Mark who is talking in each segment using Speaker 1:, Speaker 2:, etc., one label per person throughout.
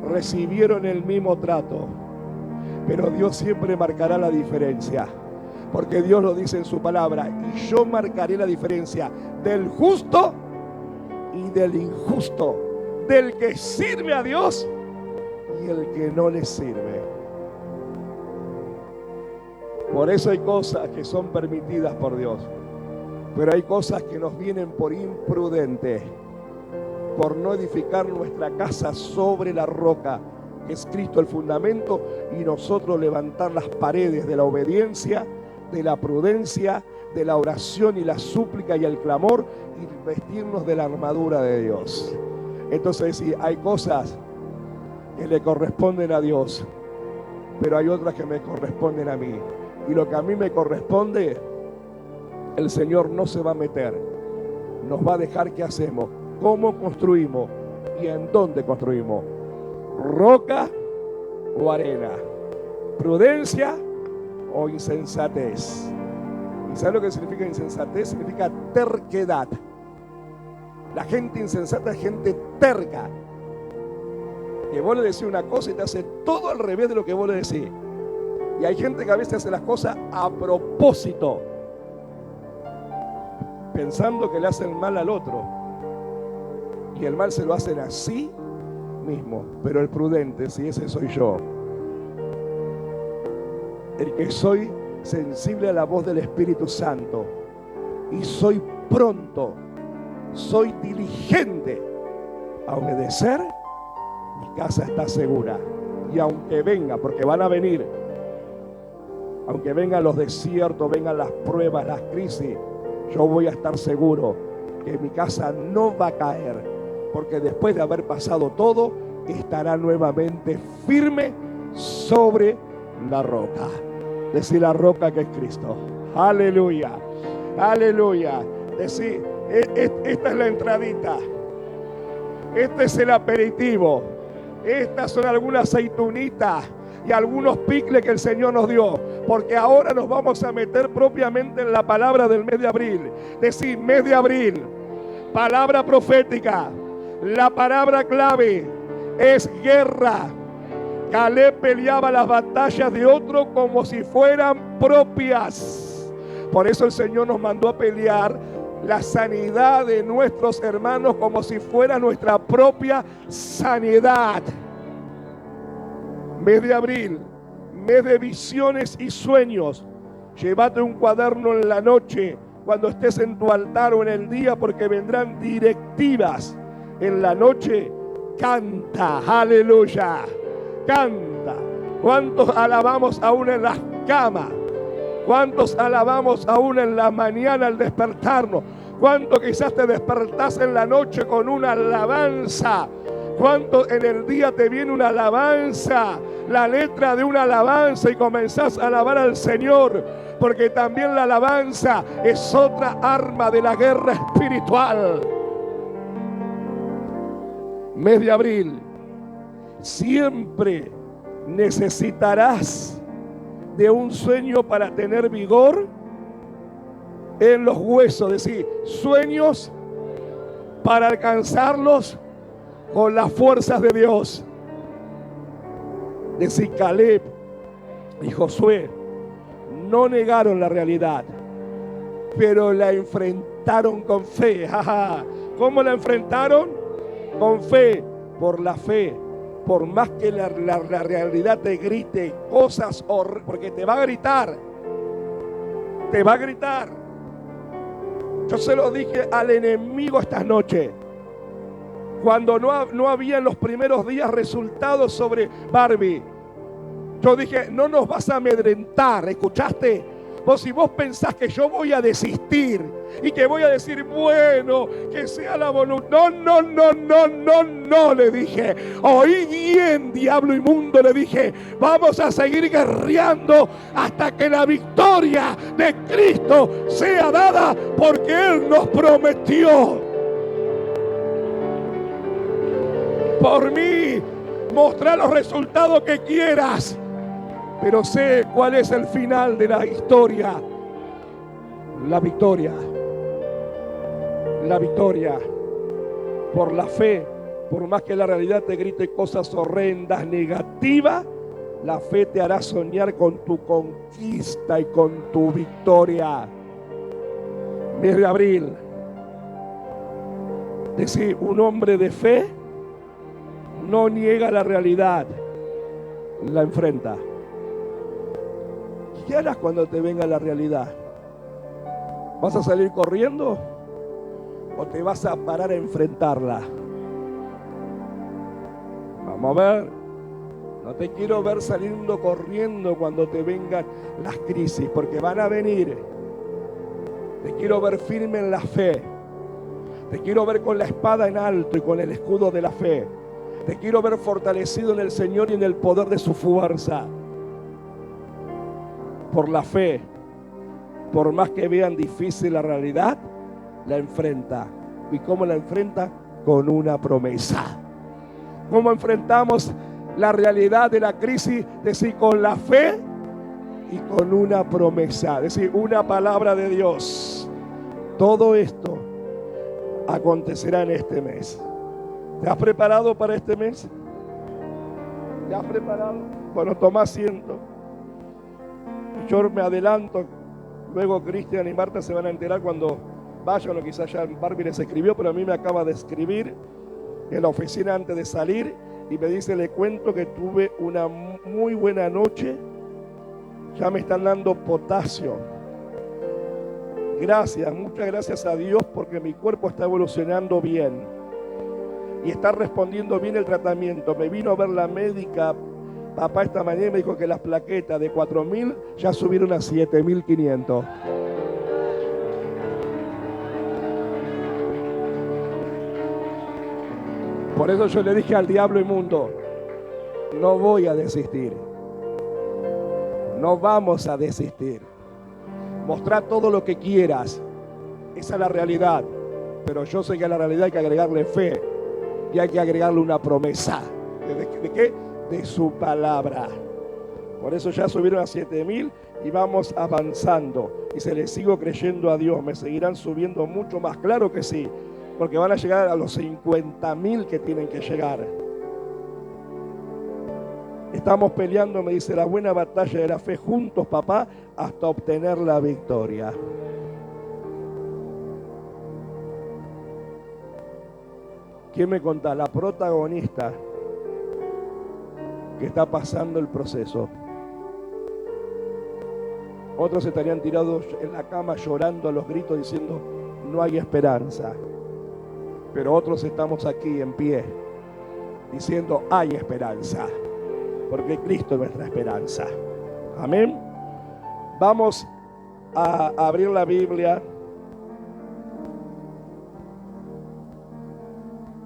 Speaker 1: recibieron el mismo trato, pero Dios siempre marcará la diferencia, porque Dios lo dice en su palabra: y yo marcaré la diferencia del justo y del injusto, del que sirve a Dios y el que no le sirve. Por eso hay cosas que son permitidas por Dios, pero hay cosas que nos vienen por imprudentes, por no edificar nuestra casa sobre la roca, que es Cristo el fundamento, y nosotros levantar las paredes de la obediencia, de la prudencia, de la oración y la súplica y el clamor, y vestirnos de la armadura de Dios. Entonces, sí, hay cosas que le corresponden a Dios, pero hay otras que me corresponden a mí. Y lo que a mí me corresponde, el Señor no se va a meter. Nos va a dejar qué hacemos, cómo construimos y en dónde construimos. Roca o arena, prudencia o insensatez. ¿Y sabes lo que significa insensatez? Significa terquedad. La gente insensata es gente terca, que vos le decís una cosa y te hace todo al revés de lo que vos le decís. Y hay gente que a veces hace las cosas a propósito, pensando que le hacen mal al otro, y el mal se lo hacen a sí mismo. Pero el prudente, si ese soy yo, el que soy sensible a la voz del Espíritu Santo, y soy pronto, soy diligente a obedecer, mi casa está segura. Y aunque venga, porque van a venir, aunque vengan los desiertos, vengan las pruebas, las crisis, yo voy a estar seguro que mi casa no va a caer, porque después de haber pasado todo, estará nuevamente firme sobre la roca. Decir la roca que es Cristo. Aleluya, aleluya. Decir, esta es la entradita, este es el aperitivo, estas son algunas aceitunitas y algunos picles que el Señor nos dio, porque ahora nos vamos a meter propiamente en la palabra del mes de abril. Decir, mes de abril, palabra profética, la palabra clave es guerra. Caleb peleaba las batallas de otro como si fueran propias. Por eso el Señor nos mandó a pelear la sanidad de nuestros hermanos como si fuera nuestra propia sanidad. Mes de abril, mes de visiones y sueños. Llévate un cuaderno en la noche cuando estés en tu altar o en el día, porque vendrán directivas. En la noche canta, aleluya, canta. ¿Cuántos alabamos aún en las camas? ¿Cuántos alabamos aún en la mañana al despertarnos? ¿Cuánto quizás te despertás en la noche con una alabanza? ¿Cuánto en el día te viene una alabanza, la letra de una alabanza, y comenzás a alabar al Señor? Porque también la alabanza es otra arma de la guerra espiritual. Mes de abril, siempre necesitarás de un sueño para tener vigor en los huesos. Es decir, sueños para alcanzarlos con las fuerzas de Dios. Decir, Caleb y Josué no negaron la realidad, pero la enfrentaron con fe. ¿Cómo la enfrentaron? Con fe. Por la fe. Por más que la realidad te grite cosas horribles, porque te va a gritar. Te va a gritar. Yo se lo dije al enemigo esta noche, cuando no había en los primeros días resultados sobre Barbie. Yo dije, no nos vas a amedrentar, ¿escuchaste? Si vos pensás que yo voy a desistir y que voy a decir, bueno, que sea la voluntad. No, le dije. Oí bien, diablo inmundo, le dije. Vamos a seguir guerreando hasta que la victoria de Cristo sea dada, porque Él nos prometió. Por mí, mostrar los resultados que quieras, pero sé cuál es el final de la historia. La victoria. La victoria por la fe Por más que la realidad te grite cosas horrendas, negativas, la fe te hará soñar con tu conquista y con tu victoria. Mes de abril. Decir, un hombre de fe no niega la realidad, la enfrenta. ¿Qué harás cuando te venga la realidad? ¿Vas a salir corriendo o te vas a parar a enfrentarla? Vamos a ver. No te quiero ver saliendo corriendo cuando te vengan las crisis, porque van a venir. Te quiero ver firme en la fe. Te quiero ver con la espada en alto y con el escudo de la fe. Te quiero ver fortalecido en el Señor y en el poder de su fuerza. Por la fe, por más que vean difícil la realidad, la enfrenta. ¿Y cómo la enfrenta? Con una promesa. ¿Cómo enfrentamos la realidad de la crisis? Decir, con la fe y con una promesa. Decir, una palabra de Dios. Todo esto acontecerá en este mes. ¿Te has preparado para este mes? ¿Te has preparado? Bueno, toma asiento. Yo me adelanto. Luego Cristian y Marta se van a enterar cuando vayan, o quizás ya Barbie les escribió, pero a mí me acaba de escribir en la oficina antes de salir y me dice, le cuento que tuve una muy buena noche. Ya me están dando potasio. Gracias, muchas gracias a Dios, porque mi cuerpo está evolucionando bien y está respondiendo bien el tratamiento. Me vino a ver la médica, papá, esta mañana, y me dijo que las plaquetas de 4.000 ya subieron a 7.500. Por eso yo le dije al diablo inmundo, no voy a desistir. No vamos a desistir. Mostrá todo lo que quieras. Esa es la realidad. Pero yo sé que a la realidad hay que agregarle fe. Y hay que agregarle una promesa. ¿De qué? De su palabra. Por eso ya subieron a 7.000 y vamos avanzando. Y se les sigo creyendo a Dios. Me seguirán subiendo mucho más. Claro que sí. Porque van a llegar a los 50.000 que tienen que llegar. Estamos peleando, me dice, la buena batalla de la fe juntos, papá, hasta obtener la victoria. ¿Quién me contá? La protagonista que está pasando el proceso. Otros estarían tirados en la cama llorando a los gritos diciendo, no hay esperanza. Pero otros estamos aquí en pie diciendo, hay esperanza. Porque Cristo es nuestra esperanza. Amén. Vamos a abrir la Biblia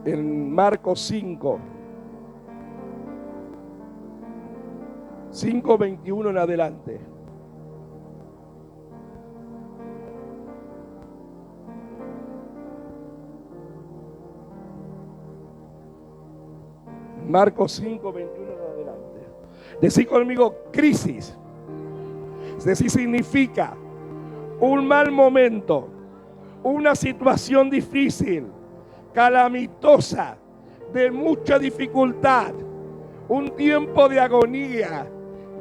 Speaker 1: en Marcos 5. 5:21 en adelante. Marcos 5:21 en adelante. Decí conmigo, crisis. Decí, significa un mal momento, una situación difícil, calamitosa, de mucha dificultad, un tiempo de agonía,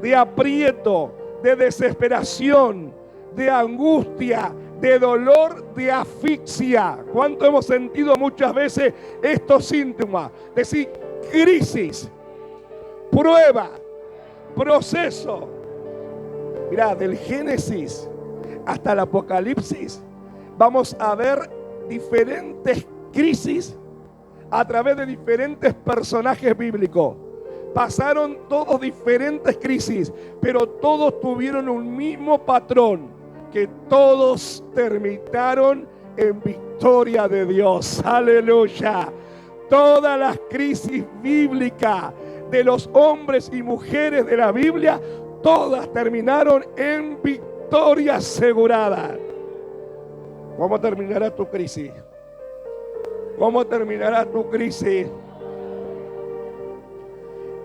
Speaker 1: de aprieto, de desesperación, de angustia, de dolor, de asfixia. ¿Cuánto hemos sentido muchas veces estos síntomas? Decir, crisis, prueba, proceso. Mirá, del Génesis hasta el Apocalipsis vamos a ver diferentes crisis a través de diferentes personajes bíblicos. Pasaron todos diferentes crisis, pero todos tuvieron un mismo patrón, que todos terminaron en victoria de Dios. Aleluya. Todas las crisis bíblicas de los hombres y mujeres de la Biblia, todas terminaron en victoria asegurada. ¿Cómo terminará tu crisis? ¿Cómo terminará tu crisis?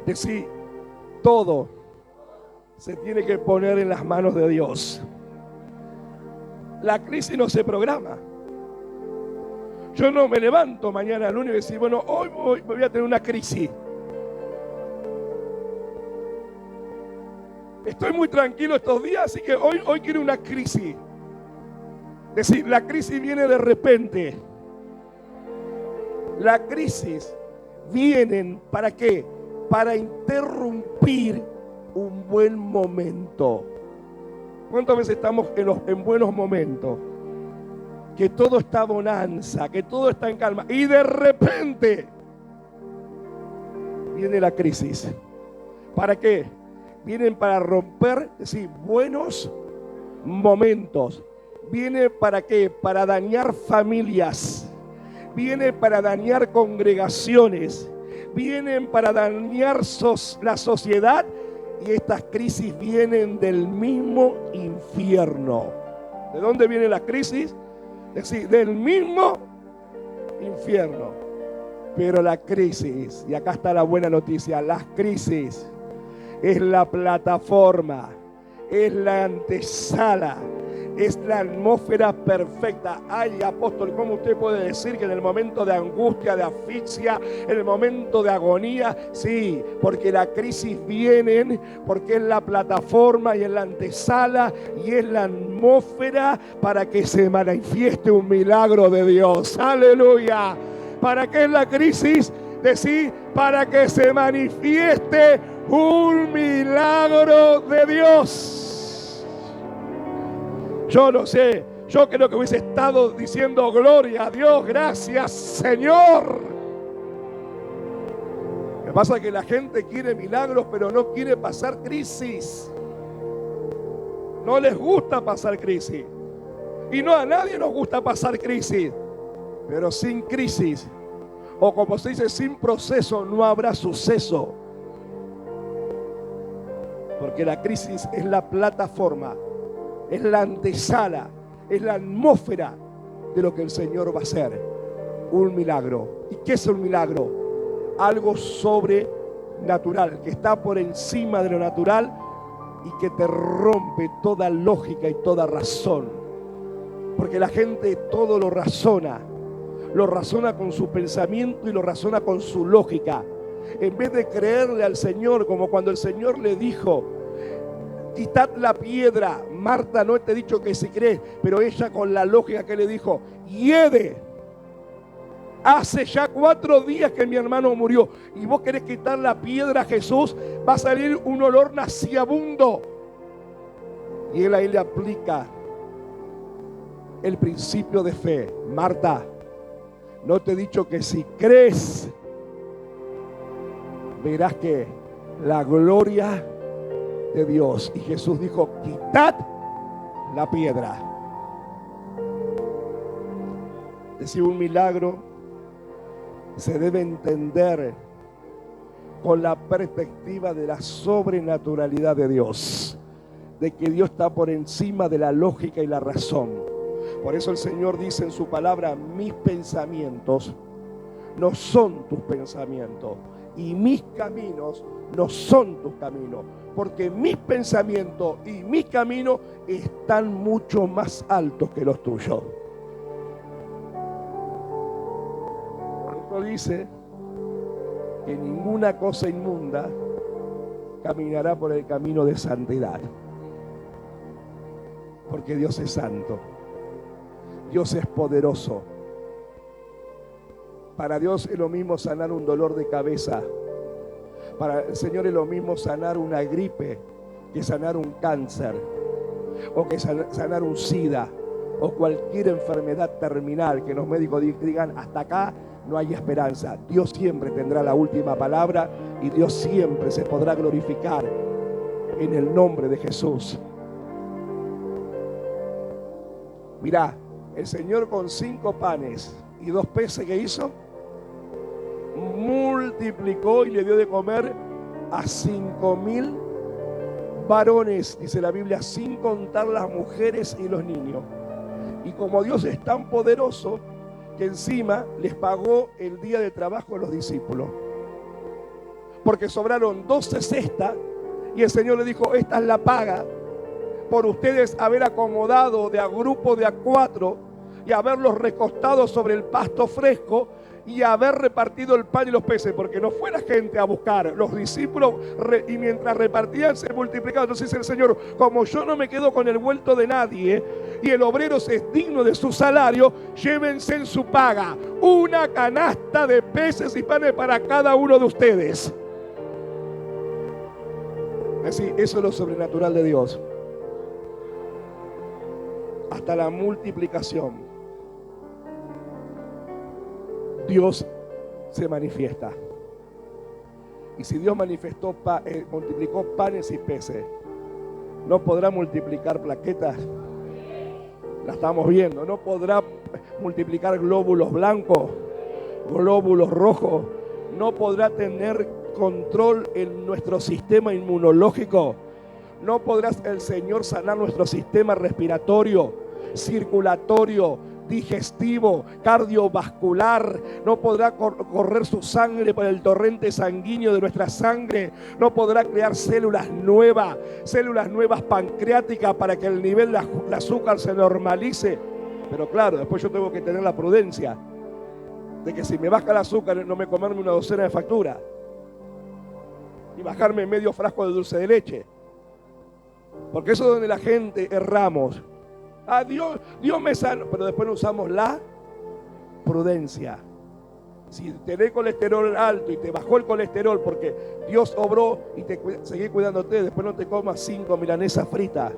Speaker 1: Decir, todo se tiene que poner en las manos de Dios. La crisis no se programa. Yo no me levanto mañana lunes y decir, bueno, hoy voy a tener una crisis. Estoy muy tranquilo estos días, así que hoy quiero una crisis. Es decir, la crisis viene de repente. La crisis viene, ¿para qué? Para interrumpir un buen momento. ¿Cuántas veces estamos en buenos momentos? Que todo está bonanza, que todo está en calma. Y de repente viene la crisis. ¿Para qué? Vienen para romper, es decir, buenos momentos. Viene para qué? Para dañar familias. Viene para dañar congregaciones. Vienen para dañar la sociedad. Y estas crisis vienen del mismo infierno. ¿De dónde viene la crisis? Es decir, del mismo infierno. Pero la crisis, y acá está la buena noticia, las crisis es la plataforma, es la antesala, es la atmósfera perfecta. Ay, apóstol, ¿cómo usted puede decir que en el momento de angustia, de asfixia, en el momento de agonía? Sí, porque la crisis viene, porque es la plataforma y es la antesala y es la atmósfera para que se manifieste un milagro de Dios. ¡Aleluya! ¿Para qué es la crisis? Decir, para que se manifieste un milagro de Dios. Yo no sé, yo creo que hubiese estado diciendo gloria a Dios, gracias Señor. Lo que pasa es que la gente quiere milagros, pero no quiere pasar crisis. No les gusta pasar crisis. Y no a nadie nos gusta pasar crisis. Pero sin crisis, o como se dice, sin proceso, no habrá suceso. Porque la crisis es la plataforma, es la antesala, es la atmósfera de lo que el Señor va a hacer. Un milagro. ¿Y qué es un milagro? Algo sobrenatural, que está por encima de lo natural y que te rompe toda lógica y toda razón. Porque la gente todo lo razona con su pensamiento y lo razona con su lógica. En vez de creerle al Señor, como cuando el Señor le dijo, quitad la piedra. Marta, no te he dicho que si crees, pero ella con la lógica que le dijo, hiede. Hace ya 4 días que mi hermano murió y vos querés quitar la piedra a Jesús, va a salir un olor nauseabundo. Y él ahí le aplica el principio de fe. Marta, no te he dicho que si crees, verás que la gloria de Dios. Y Jesús dijo, quitad la piedra. Es decir, un milagro se debe entender con la perspectiva de la sobrenaturalidad de Dios, de que Dios está por encima de la lógica y la razón. Por eso el Señor dice en su palabra, mis pensamientos no son tus pensamientos y mis caminos no son tus caminos, porque mis pensamientos y mis caminos están mucho más altos que los tuyos. Por eso dice que ninguna cosa inmunda caminará por el camino de santidad, porque Dios es santo. Dios es poderoso. Para Dios es lo mismo sanar un dolor de cabeza. Para el Señor es lo mismo sanar una gripe que sanar un cáncer, o que sanar un SIDA, o cualquier enfermedad terminal que los médicos digan hasta acá no hay esperanza. Dios siempre tendrá la última palabra y Dios siempre se podrá glorificar en el nombre de Jesús. Mirá, el Señor con 5 panes y 2 peces, ¿qué hizo? Multiplicó y le dio de comer a 5.000 varones, dice la Biblia, sin contar las mujeres y los niños. Y como Dios es tan poderoso, que encima les pagó el día de trabajo a los discípulos. Porque sobraron 12 cestas y el Señor le dijo, esta es la paga por ustedes haber acomodado de a grupo de a 4 y haberlos recostado sobre el pasto fresco y haber repartido el pan y los peces, porque no fue la gente a buscar, los discípulos y mientras repartían se multiplicaban. Entonces dice el Señor, como yo no me quedo con el vuelto de nadie y el obrero se es digno de su salario, llévense en su paga una canasta de peces y panes para cada uno de ustedes. Así, eso es lo sobrenatural de Dios. Hasta la multiplicación, Dios se manifiesta. Y si Dios multiplicó panes y peces, ¿no podrá multiplicar plaquetas? La estamos viendo. ¿No podrá multiplicar glóbulos blancos, glóbulos rojos? ¿No podrá tener control en nuestro sistema inmunológico? ¿No podrá el Señor sanar nuestro sistema respiratorio, circulatorio, digestivo, cardiovascular? ¿No podrá correr su sangre por el torrente sanguíneo de nuestra sangre? ¿No podrá crear células nuevas pancreáticas para que el nivel de azúcar se normalice? Pero claro, después yo tengo que tener la prudencia de que si me baja el azúcar, no me comerme una docena de facturas y bajarme medio frasco de dulce de leche. Porque eso es donde la gente erramos. Dios me sanó, pero después no usamos la prudencia. Si tenés colesterol alto y te bajó el colesterol porque Dios obró y seguí cuidándote, después no te comas 5 milanesas fritas.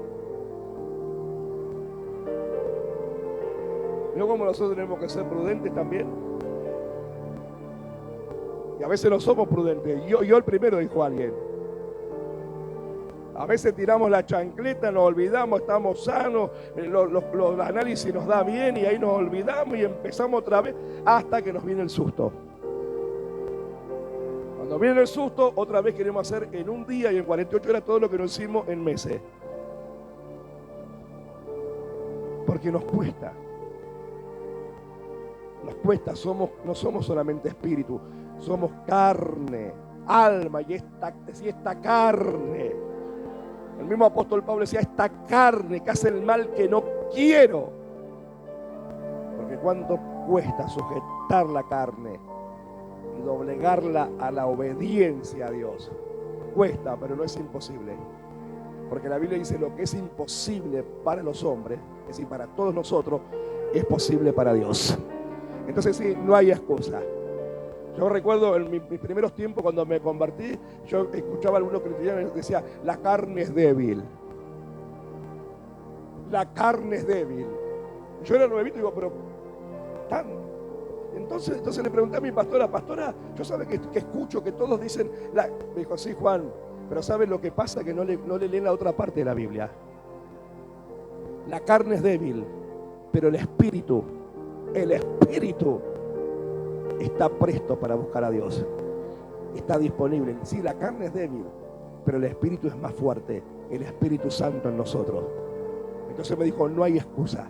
Speaker 1: ¿No como nosotros tenemos que ser prudentes también? Y a veces no somos prudentes. Yo el primero, dijo alguien. A veces tiramos la chancleta, nos olvidamos, estamos sanos, los análisis nos da bien y ahí nos olvidamos y empezamos otra vez hasta que nos viene el susto. Cuando viene el susto, otra vez queremos hacer en un día y en 48 horas todo lo que nos hicimos en meses. Porque nos cuesta. Nos cuesta, no somos solamente espíritu, somos carne, alma y esta carne. El mismo apóstol Pablo decía, esta carne que hace el mal que no quiero. Porque cuánto cuesta sujetar la carne y doblegarla a la obediencia a Dios. Cuesta, pero no es imposible. Porque la Biblia dice, lo que es imposible para los hombres, es decir, para todos nosotros, es posible para Dios. Entonces sí, no hay excusa. Yo recuerdo en mis primeros tiempos cuando me convertí, yo escuchaba a algunos cristianos que decían, la carne es débil. La carne es débil. Yo era nuevito y digo, pero tan. Entonces le pregunté a mi pastora, yo sabe que escucho que todos dicen, me dijo, sí, Juan, pero ¿sabes lo que pasa? Que no le leen la otra parte de la Biblia. La carne es débil, pero el espíritu está presto para buscar a Dios. Está disponible. Sí, la carne es débil, pero el espíritu es más fuerte. El Espíritu Santo en nosotros. Entonces me dijo, no hay excusa.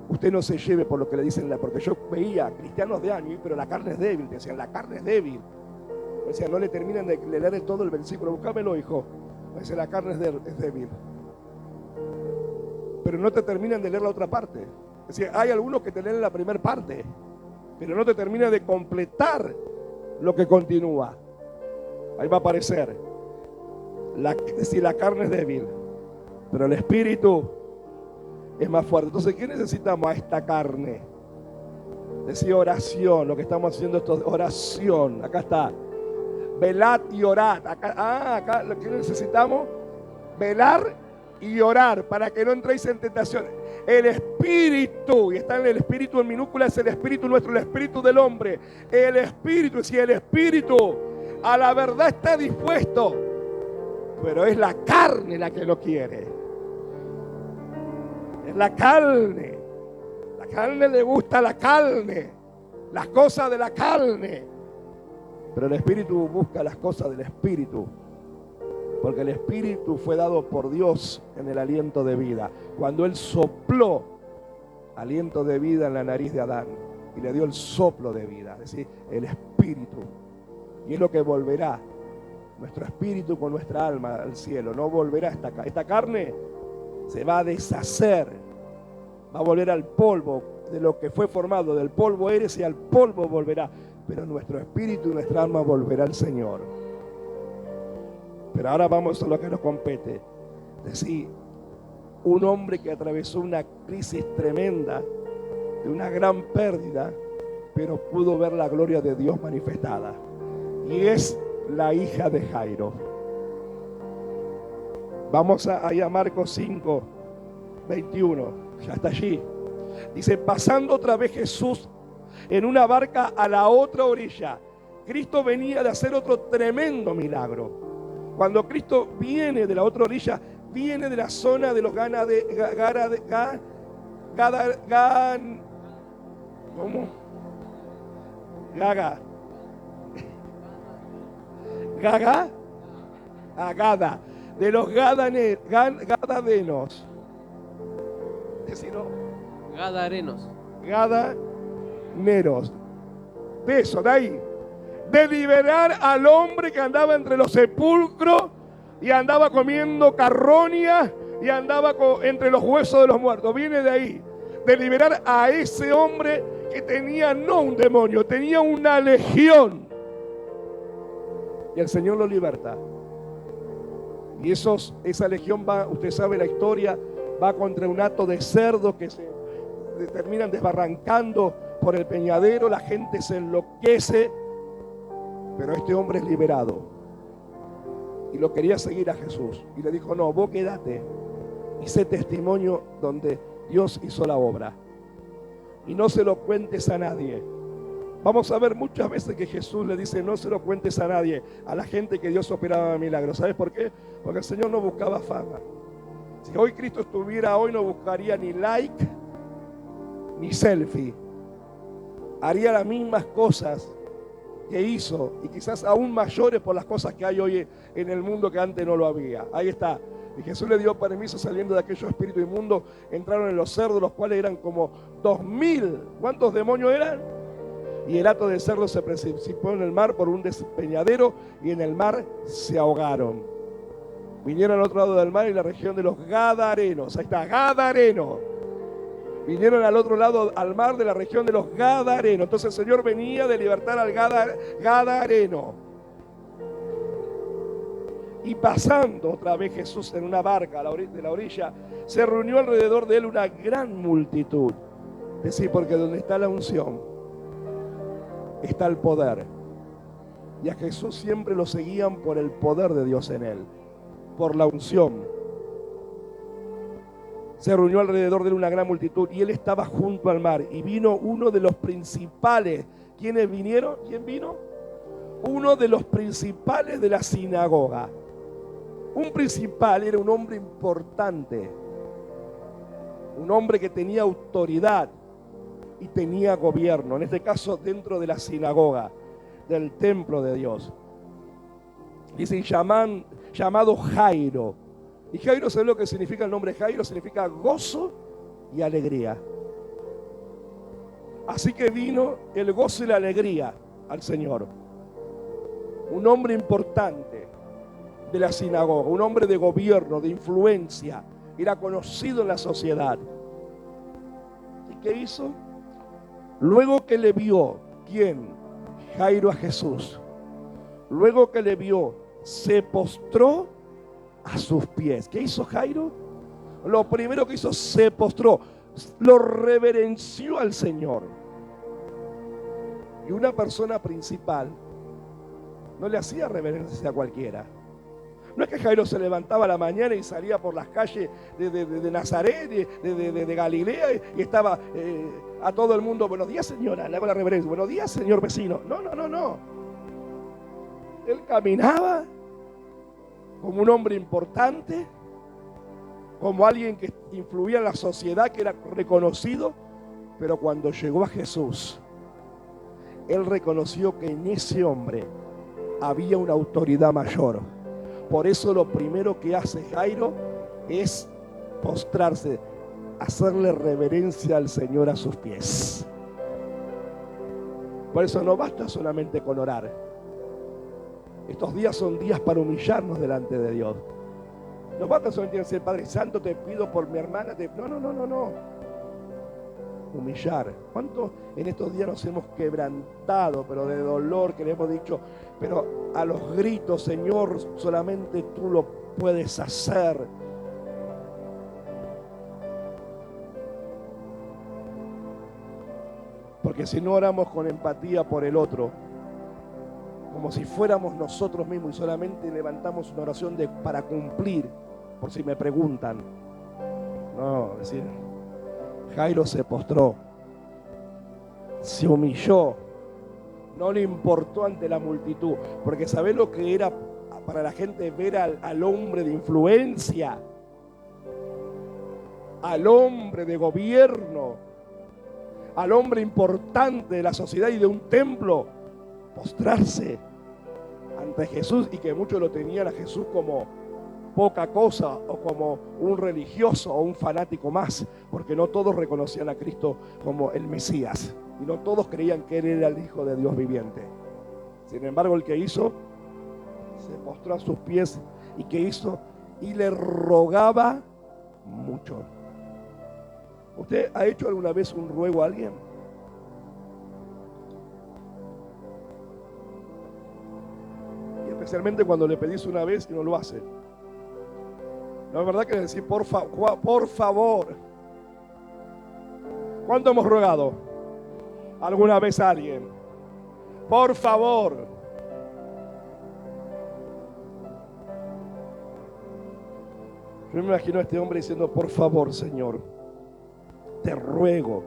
Speaker 1: Usted no se lleve por lo que le dicen, porque yo veía cristianos de años, pero la carne es débil. Decían, la carne es débil. Decían, no le terminan de leer todo el versículo. Búscamelo, hijo. Dice, la carne es débil. Pero no te terminan de leer la otra parte. Decía, hay algunos que te leen la primera parte, pero no te termina de completar lo que continúa. Ahí va a aparecer. Si la carne es débil, pero el espíritu es más fuerte. Entonces, ¿qué necesitamos a esta carne? Decía oración. Lo que estamos haciendo esto es oración. Acá está. Velad y orad. Acá lo que necesitamos, velar y orar para que no entréis en tentación. El espíritu, y está en el espíritu en minúscula, es el espíritu nuestro, el espíritu del hombre. El espíritu, si el espíritu a la verdad está dispuesto, pero es la carne la que lo quiere. Es la carne. La carne le gusta la carne, las cosas de la carne. Pero el espíritu busca las cosas del espíritu. Porque el espíritu fue dado por Dios en el aliento de vida. Cuando Él sopló aliento de vida en la nariz de Adán y le dio el soplo de vida, es decir, el espíritu. Y es lo que volverá nuestro espíritu con nuestra alma al cielo. No volverá esta carne, se va a deshacer, va a volver al polvo de lo que fue formado, del polvo eres y al polvo volverá. Pero nuestro espíritu y nuestra alma volverá al Señor. Pero ahora vamos a lo que nos compete. Es decir, un hombre que atravesó una crisis tremenda, de una gran pérdida, pero pudo ver la gloria de Dios manifestada. Y es la hija de Jairo. Vamos a ir a Marcos 5, 21. Ya está allí. Dice, pasando otra vez Jesús en una barca a la otra orilla. Cristo venía de hacer otro tremendo milagro. Cuando Cristo viene de la otra orilla, viene de la zona de los ¿cómo? Agada, de los gadarenos. Gadarenos. De eso, de ahí. De liberar al hombre que andaba entre los sepulcros y andaba comiendo carroña y andaba entre los huesos de los muertos. Viene de ahí. De liberar a ese hombre que tenía no un demonio, tenía una legión. Y el Señor lo liberta. Y esa legión va, usted sabe la historia, va contra un hato de cerdos que se terminan desbarrancando por el peñadero, la gente se enloquece, pero este hombre es liberado. Y lo quería seguir a Jesús. Y le dijo, no, vos quédate y sé testimonio donde Dios hizo la obra. Y no se lo cuentes a nadie. Vamos a ver muchas veces que Jesús le dice, no se lo cuentes a nadie, a la gente que Dios operaba milagros. ¿Sabes por qué? Porque el Señor no buscaba fama. Si hoy Cristo estuviera hoy, no buscaría ni like, ni selfie. Haría las mismas cosas que hizo, y quizás aún mayores por las cosas que hay hoy en el mundo que antes no lo había. Ahí está. Y Jesús le dio permiso saliendo de aquellos espíritus inmundos, entraron en los cerdos, los cuales eran como 2000. ¿Cuántos demonios eran? Y el hato de cerdo se precipitó en el mar por un despeñadero y en el mar se ahogaron. Vinieron al otro lado del mar, en la región de los Gadarenos. Ahí está, Gadareno. Vinieron al otro lado al mar de la región de los Gadarenos. Entonces el Señor venía de libertar al Gadareno. Y pasando otra vez Jesús en una barca de la orilla, se reunió alrededor de él una gran multitud. Es decir, porque donde está la unción, está el poder. Y a Jesús siempre lo seguían por el poder de Dios en él, por la unción. Se reunió alrededor de él una gran multitud y él estaba junto al mar. Y vino uno de los principales. ¿Quiénes vinieron? ¿Quién vino? Uno de los principales de la sinagoga. Un principal era un hombre importante, un hombre que tenía autoridad y tenía gobierno, en este caso dentro de la sinagoga, del templo de Dios. Dice, llamado Jairo. Y Jairo, ¿sabe lo que significa el nombre Jairo? Significa gozo y alegría. Así que vino el gozo y la alegría al Señor. Un hombre importante de la sinagoga, un hombre de gobierno, de influencia, era conocido en la sociedad. ¿Y qué hizo? Luego que le vio, ¿quién? Jairo a Jesús. Luego que le vio, se postró a sus pies. ¿Qué hizo Jairo? Lo primero que hizo, se postró, lo reverenció al Señor. Y una persona principal no le hacía reverencia a cualquiera. No es que Jairo se levantaba a la mañana y salía por las calles de Nazaret, de Galilea, y estaba a todo el mundo, buenos días señora, le hago la reverencia, buenos días señor vecino. No. Él caminaba como un hombre importante, como alguien que influía en la sociedad, que era reconocido, pero cuando llegó a Jesús, él reconoció que en ese hombre había una autoridad mayor. Por eso lo primero que hace Jairo es postrarse, hacerle reverencia al Señor a sus pies. Por eso no basta solamente con orar. Estos días son días para humillarnos delante de Dios. No basta solamente decir, Padre Santo, te pido por mi hermana. No. humillar. ¿Cuántos en estos días nos hemos quebrantado, pero de dolor, que le hemos dicho, pero a los gritos, Señor, solamente tú lo puedes hacer? Porque si no oramos con empatía por el otro, como si fuéramos nosotros mismos y solamente levantamos una oración para cumplir, por si me preguntan. No, decir, Jairo se postró, se humilló, no le importó ante la multitud, porque ¿sabés lo que era para la gente ver al hombre de influencia, al hombre de gobierno, al hombre importante de la sociedad y de un templo, postrarse ante Jesús, y que muchos lo tenían a Jesús como poca cosa o como un religioso o un fanático más, porque no todos reconocían a Cristo como el Mesías y no todos creían que Él era el Hijo de Dios viviente. Sin embargo, el que hizo, se postró a sus pies y que hizo y le rogaba mucho. ¿Usted ha hecho alguna vez un ruego a alguien? Y especialmente cuando le pedís una vez y no lo hace. No es verdad que decir por favor. ¿Cuánto hemos rogado alguna vez a alguien? Por favor. Yo me imagino a este hombre diciendo, por favor, Señor, te ruego.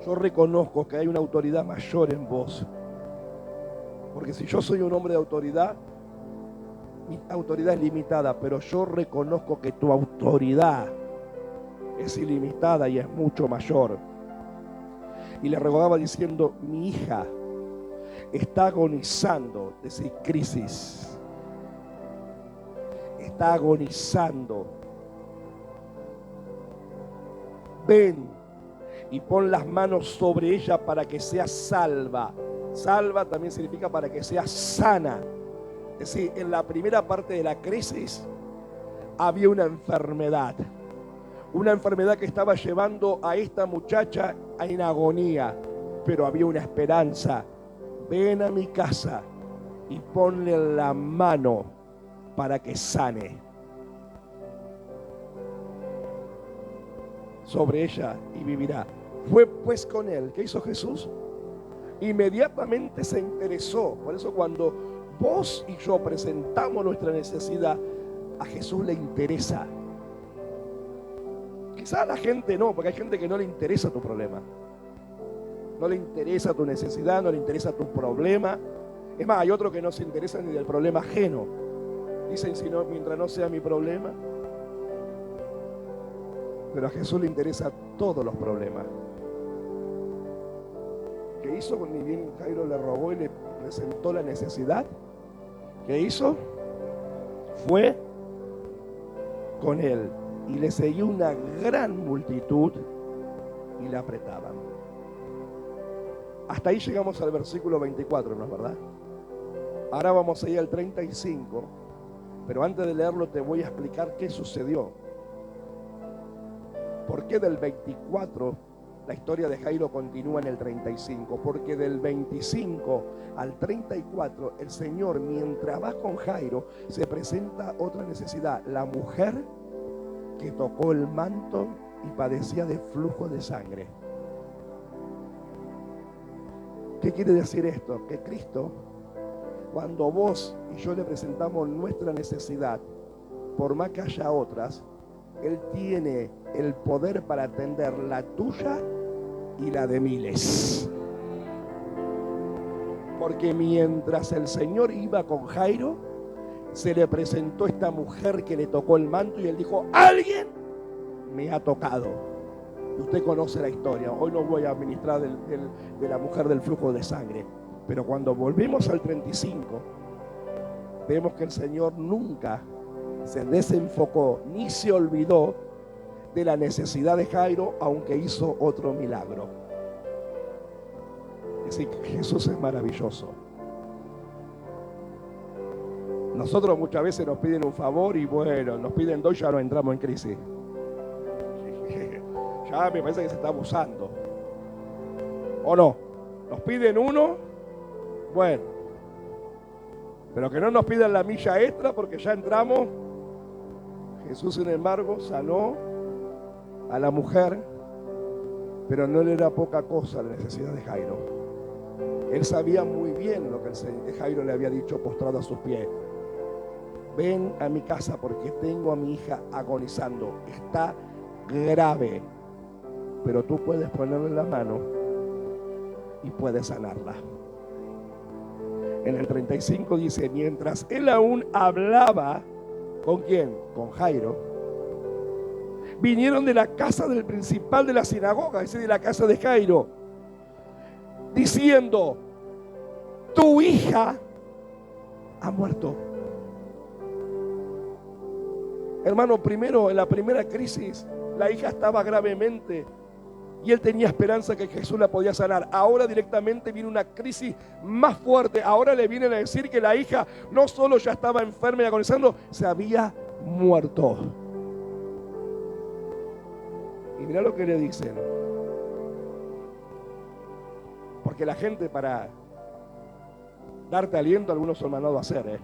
Speaker 1: Yo reconozco que hay una autoridad mayor en vos. Porque si yo soy un hombre de autoridad, mi autoridad es limitada, pero yo reconozco que tu autoridad es ilimitada y es mucho mayor. Y le rogaba diciendo, mi hija está agonizando, decir crisis, está agonizando. Ven y pon las manos sobre ella para que sea salva. Salva también significa para que sea sana. Es decir, en la primera parte de la crisis había una enfermedad que estaba llevando a esta muchacha en agonía, pero había una esperanza. Ven a mi casa y ponle la mano para que sane. Sobre ella y vivirá. Fue pues con él. ¿Qué hizo Jesús? Inmediatamente se interesó. Por eso cuando vos y yo presentamos nuestra necesidad, a Jesús le interesa. Quizá a la gente no, porque hay gente que no le interesa tu problema. No le interesa tu necesidad, no le interesa tu problema. Es más, hay otros que no se interesan ni del problema ajeno. Dicen, si no, mientras no sea mi problema. Pero a Jesús le interesa todos los problemas. ¿Qué hizo? Ni bien Jairo le rogó y le presentó la necesidad. ¿Qué hizo? Fue con él y le seguía una gran multitud y le apretaban. Hasta ahí llegamos al versículo 24, ¿no es verdad? Ahora vamos a ir al 35, pero antes de leerlo te voy a explicar qué sucedió. ¿Por qué del 24 la historia de Jairo continúa en el 35? Porque del 25 al 34 el Señor, mientras va con Jairo, se presenta otra necesidad. La mujer que tocó el manto y padecía de flujo de sangre. ¿Qué quiere decir esto? Que Cristo, cuando vos y yo le presentamos nuestra necesidad, por más que haya otras, Él tiene el poder para atender la tuya y la de miles. Porque mientras el Señor iba con Jairo, se le presentó esta mujer que le tocó el manto y él dijo, alguien me ha tocado. Y usted conoce la historia. Hoy no voy a ministrar de la mujer del flujo de sangre. Pero cuando volvemos al 35, vemos que el Señor nunca se desenfocó ni se olvidó de la necesidad de Jairo, aunque hizo otro milagro. Es decir, Jesús es maravilloso. Nosotros muchas veces nos piden un favor y bueno, nos piden dos, ya no entramos en crisis. acá me parece que se está abusando. ¿O no? Nos piden uno, bueno, pero que no nos pidan la milla extra porque ya entramos. Jesús, sin embargo, sanó a la mujer, pero no le era poca cosa la necesidad de Jairo. Él sabía muy bien lo que Jairo le había dicho postrado a sus pies. Ven a mi casa porque tengo a mi hija agonizando. Está grave, pero tú puedes ponerle la mano y puedes sanarla. En el 35 dice, mientras él aún hablaba, ¿con quién? Con Jairo. Vinieron de la casa del principal de la sinagoga, es decir, de la casa de Jairo, diciendo, tu hija ha muerto. Hermano, primero, en la primera crisis, la hija estaba gravemente y él tenía esperanza que Jesús la podía sanar. Ahora directamente viene una crisis más fuerte. Ahora le vienen a decir que la hija no solo ya estaba enferma y agonizando, se había muerto. Y mirá lo que le dicen. Porque la gente, para darte aliento, algunos son mandados a hacer,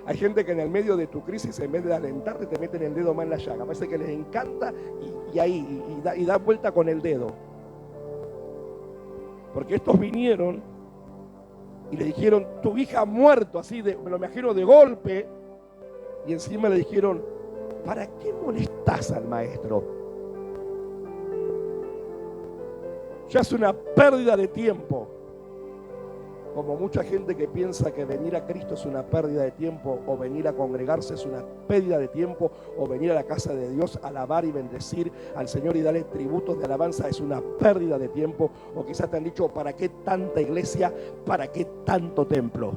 Speaker 1: Hay gente que en el medio de tu crisis, en vez de alentarte, te meten el dedo más en la llaga. Parece que les encanta y da vuelta con el dedo. Porque estos vinieron y le dijeron, tu hija ha muerto, así, me lo imagino de golpe. Y encima le dijeron, ¿para qué molestás al maestro? Ya es una pérdida de tiempo. Como mucha gente que piensa que venir a Cristo es una pérdida de tiempo, o venir a congregarse es una pérdida de tiempo, o venir a la casa de Dios a alabar y bendecir al Señor y darle tributos de alabanza es una pérdida de tiempo. O quizás te han dicho, ¿para qué tanta iglesia? ¿Para qué tanto templo?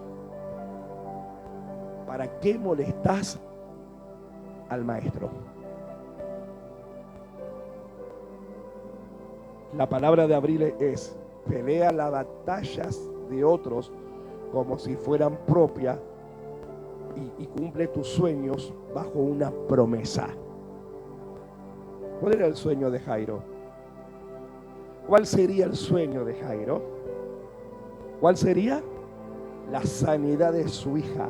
Speaker 1: ¿Para qué molestás al maestro? La palabra de abril es, pelea las batallas de otros como si fueran propias y cumple tus sueños bajo una promesa. ¿Cuál era el sueño de Jairo? ¿Cuál sería el sueño de Jairo? ¿Cuál sería? La sanidad de su hija.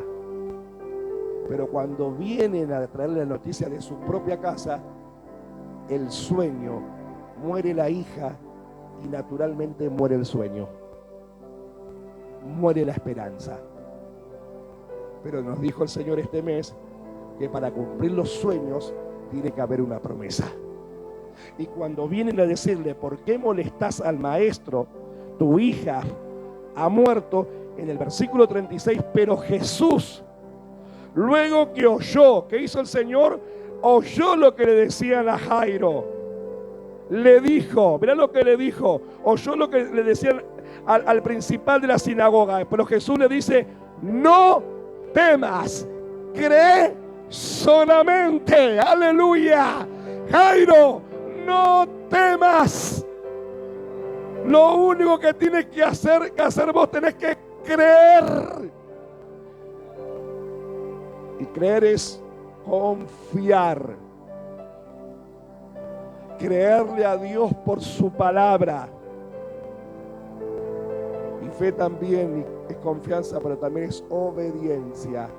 Speaker 1: Pero cuando vienen a traerle la noticia de su propia casa, el sueño, muere la hija y naturalmente muere el sueño. Muere la esperanza. Pero nos dijo el Señor este mes que para cumplir los sueños tiene que haber una promesa. Y cuando vienen a decirle, ¿por qué molestás al maestro? Tu hija ha muerto. En el versículo 36, pero Jesús, luego que oyó, ¿qué hizo el Señor? Oyó lo que le decían a Jairo. Le dijo, mirá lo que le dijo, oyó lo que le decían al principal de la sinagoga, pero Jesús le dice, no temas, cree solamente, aleluya. Jairo, no temas. Lo único que tienes que hacer vos, tenés que creer. Y creer es confiar. Creerle a Dios por su palabra. Y fe también es confianza, pero también es obediencia.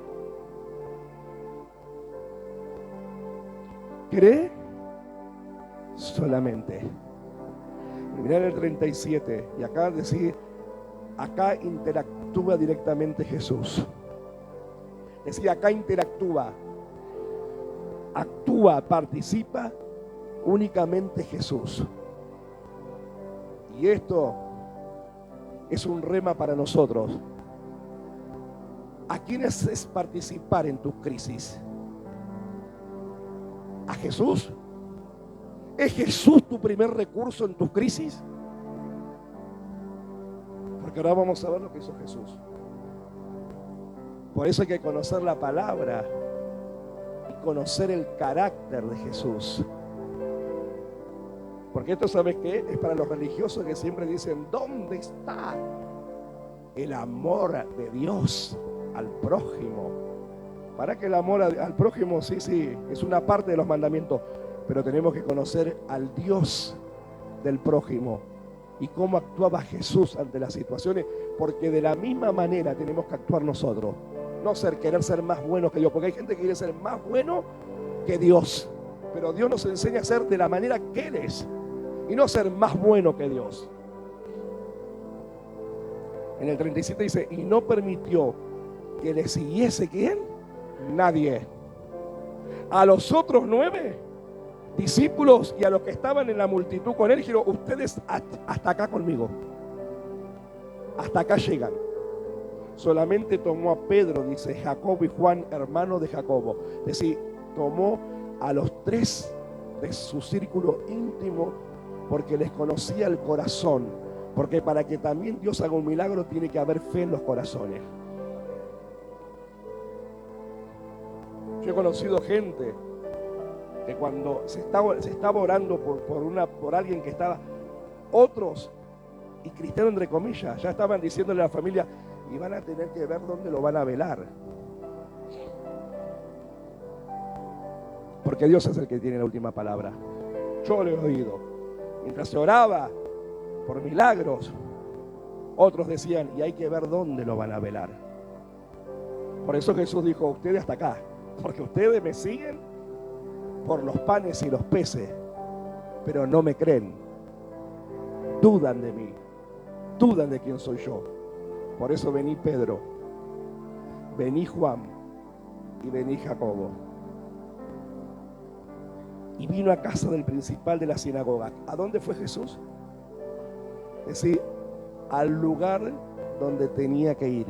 Speaker 1: Cree solamente. Y mirá el 37. Y acá decir, acá interactúa directamente Jesús. Decía, acá interactúa, actúa, participa únicamente Jesús. Y esto es un rema para nosotros. ¿A quién es participar en tu crisis? ¿A Jesús? ¿Es Jesús tu primer recurso en tu crisis? Porque ahora vamos a ver lo que hizo Jesús. Por eso hay que conocer la palabra y conocer el carácter de Jesús. Porque esto, ¿sabes qué? Es para los religiosos que siempre dicen, ¿dónde está el amor de Dios al prójimo? Para que el amor al prójimo, sí, es una parte de los mandamientos. Pero tenemos que conocer al Dios del prójimo y cómo actuaba Jesús ante las situaciones, porque de la misma manera tenemos que actuar nosotros. No querer ser más buenos que Dios, porque hay gente que quiere ser más bueno que Dios. Pero Dios nos enseña a ser de la manera que Él es y no ser más bueno que Dios. En el 37 dice, y no permitió que le siguiese ¿quién? Nadie. A los otros 9 discípulos y a los que estaban en la multitud con él, dijeron, ustedes hasta acá conmigo. Hasta acá llegan. Solamente tomó a Pedro, dice Jacobo y Juan, hermano de Jacobo. Es decir, tomó a los 3 de su círculo íntimo porque les conocía el corazón. Porque para que también Dios haga un milagro tiene que haber fe en los corazones. Yo he conocido gente que cuando se estaba orando por alguien que estaba, otros, y cristianos entre comillas, ya estaban diciéndole a la familia, y van a tener que ver dónde lo van a velar. Porque Dios es el que tiene la última palabra. Yo lo he oído. Mientras se oraba por milagros, otros decían, y hay que ver dónde lo van a velar. Por eso Jesús dijo, ustedes hasta acá, porque ustedes me siguen por los panes y los peces, pero no me creen. Dudan de mí, dudan de quién soy yo. Por eso vení Pedro, vení Juan y vení Jacobo. Y vino a casa del principal de la sinagoga. ¿A dónde fue Jesús? Es decir, al lugar donde tenía que ir.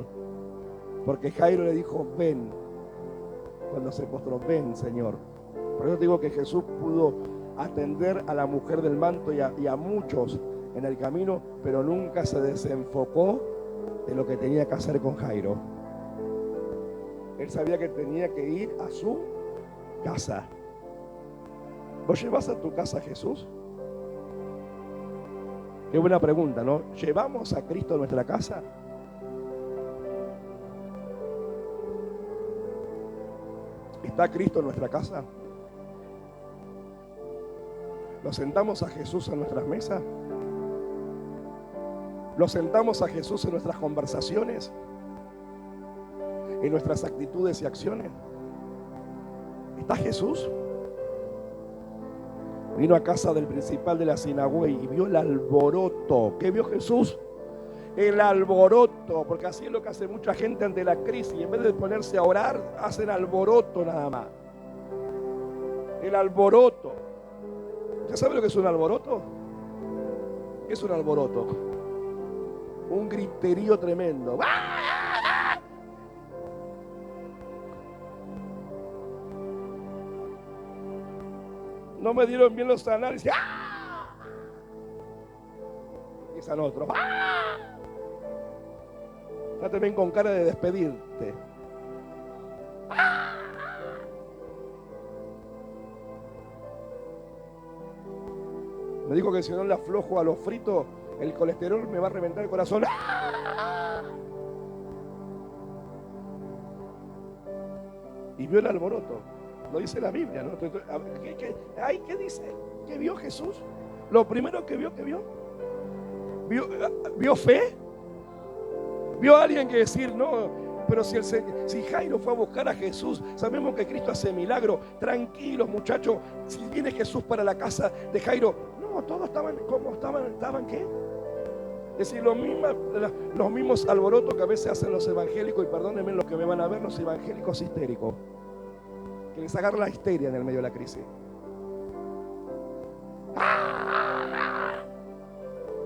Speaker 1: Porque Jairo le dijo, ven. Cuando se postró, ven, Señor. Por eso digo que Jesús pudo atender a la mujer del manto y a muchos en el camino, pero nunca se desenfocó de lo que tenía que hacer con Jairo. Él sabía que tenía que ir a su casa. ¿Vos llevas a tu casa a Jesús? Qué buena pregunta, ¿no? ¿Llevamos a Cristo a nuestra casa? ¿Está Cristo en nuestra casa? ¿Lo sentamos a Jesús en nuestras mesas? ¿Lo sentamos a Jesús en nuestras conversaciones? ¿En nuestras actitudes y acciones? ¿Está Jesús? Vino a casa del principal de la sinagoga y vio el alboroto. ¿Qué vio Jesús? El alboroto, porque así es lo que hace mucha gente ante la crisis. En vez de ponerse a orar, hacen alboroto nada más. El alboroto. ¿Usted sabe lo que es un alboroto? ¿Qué es un alboroto? Un griterío tremendo. No me dieron bien los análisis. Empiezan otros. Ya te ven con cara de despedirte. Me dijo que si no le aflojo a los fritos, el colesterol me va a reventar el corazón. Y vio el alboroto. Lo dice la Biblia, ¿no? ¿Qué dice? ¿Qué vio Jesús? Lo primero que vio, ¿vio fe? ¿Vio a alguien que decir, no, pero si Jairo fue a buscar a Jesús, sabemos que Cristo hace milagros, tranquilos muchachos, si viene Jesús para la casa de Jairo, no, todos estaban, ¿cómo estaban qué? Es decir, los mismos alborotos que a veces hacen los evangélicos, y perdónenme los que me van a ver, los evangélicos histéricos, que les agarra la histeria en el medio de la crisis.